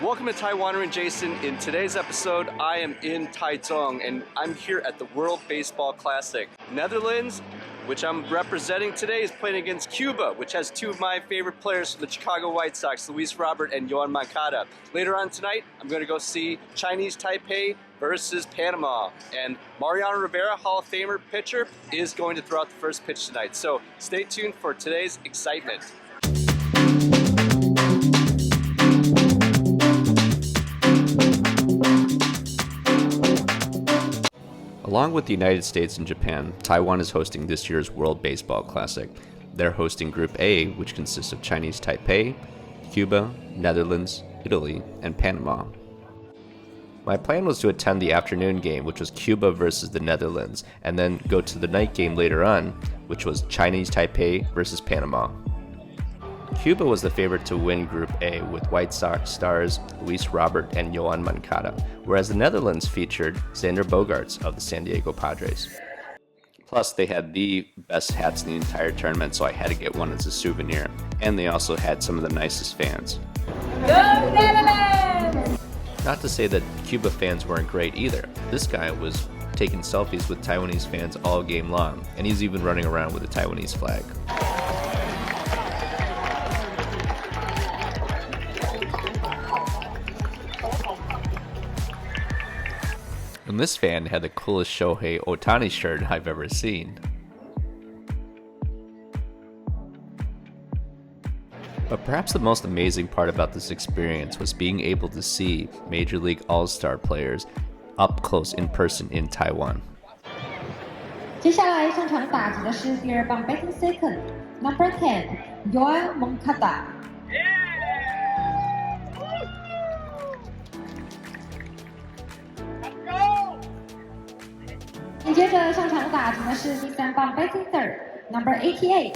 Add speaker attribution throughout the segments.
Speaker 1: Welcome to Taiwandering, Jason. In today's episode, I am in Taichung, and I'm here at the World Baseball Classic. Netherlands, which I'm representing today, is playing against Cuba, which has two of my favorite players from the Chicago White Sox, Luis Robert and Yoan Moncada. Later on tonight, I'm going to go see Chinese Taipei versus Panama. And Mariano Rivera, Hall of Famer pitcher, is going to throw out the first pitch tonight. So stay tuned for today's excitement. Along with the United States and Japan, Taiwan is hosting this year's World Baseball Classic. They're hosting Group A, which consists of Chinese Taipei, Cuba, Netherlands, Italy, and Panama. My plan was to attend the afternoon game, which was Cuba versus the Netherlands, and then go to the night game later on, which was Chinese Taipei versus Panama. Cuba was the favorite to win Group A with White Sox stars Luis Robert and Yoan Moncada, whereas the Netherlands featured Xander Bogaerts of the San Diego Padres. Plus, they had the best hats in the entire tournament, so I had to get one as a souvenir, and they also had some of the nicest fans.
Speaker 2: Go Netherlands!
Speaker 1: Not to say that Cuba fans weren't great either. This guy was taking selfies with Taiwanese fans all game long, and he's even running around with a Taiwanese flag. And this fan had the coolest Shohei Ohtani shirt I've ever seen. But perhaps the most amazing part about this experience was being able to see Major League All-Star players up close in person in Taiwan.
Speaker 2: 接下来上场打击的是第二棒 batting second number 10 Yoan Moncada。紧接着上场打击的是第三棒 batting third number 88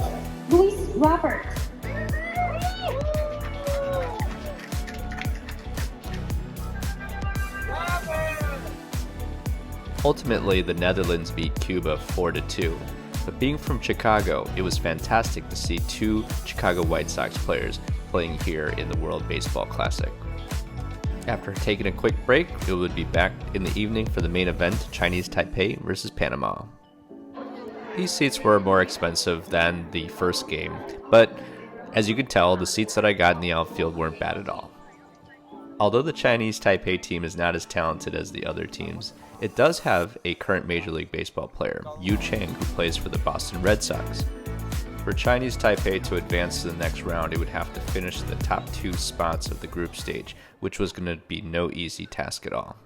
Speaker 2: Luis Robert。Ultimately,
Speaker 1: the Netherlands beat Cuba 4-2. But being from Chicago, it was fantastic to see two Chicago White Sox players playing here in the World Baseball Classic. After taking a quick break, it would be back in the evening for the main event, Chinese Taipei versus Panama. These seats were more expensive than the first game, but as you could tell, the seats that I got in the outfield weren't bad at all. Although the Chinese Taipei team is not as talented as the other teams, it does have a current Major League Baseball player, Yu Chang, who plays for the Boston Red Sox. For Chinese Taipei to advance to the next round, it would have to finish the top two spots of the group stage, which was going to be no easy task at all.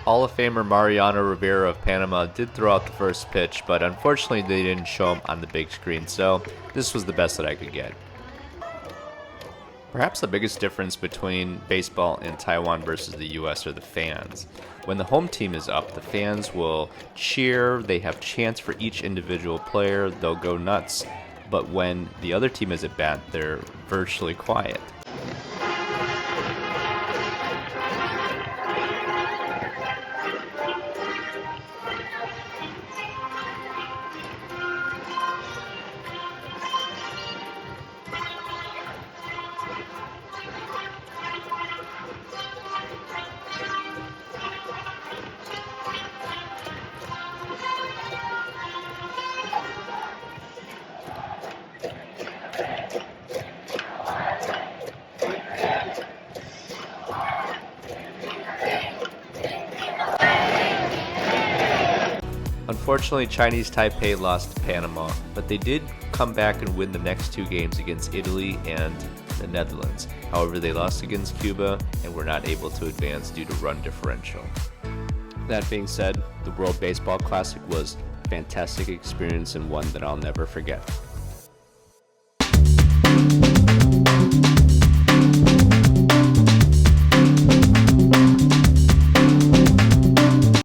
Speaker 1: Hall of Famer Mariano Rivera of Panama did throw out the first pitch, but unfortunately they didn't show him on the big screen, so this was the best that I could get. Perhaps the biggest difference between baseball in Taiwan versus the US are the fans. When the home team is up, the fans will cheer, they have chants for each individual player, they'll go nuts. But when the other team is at bat, they're virtually quiet. Unfortunately, Chinese Taipei lost to Panama, but they did come back and win the next two games against Italy and the Netherlands. However, they lost against Cuba and were not able to advance due to run differential. That being said, the World Baseball Classic was a fantastic experience and one that I'll never forget.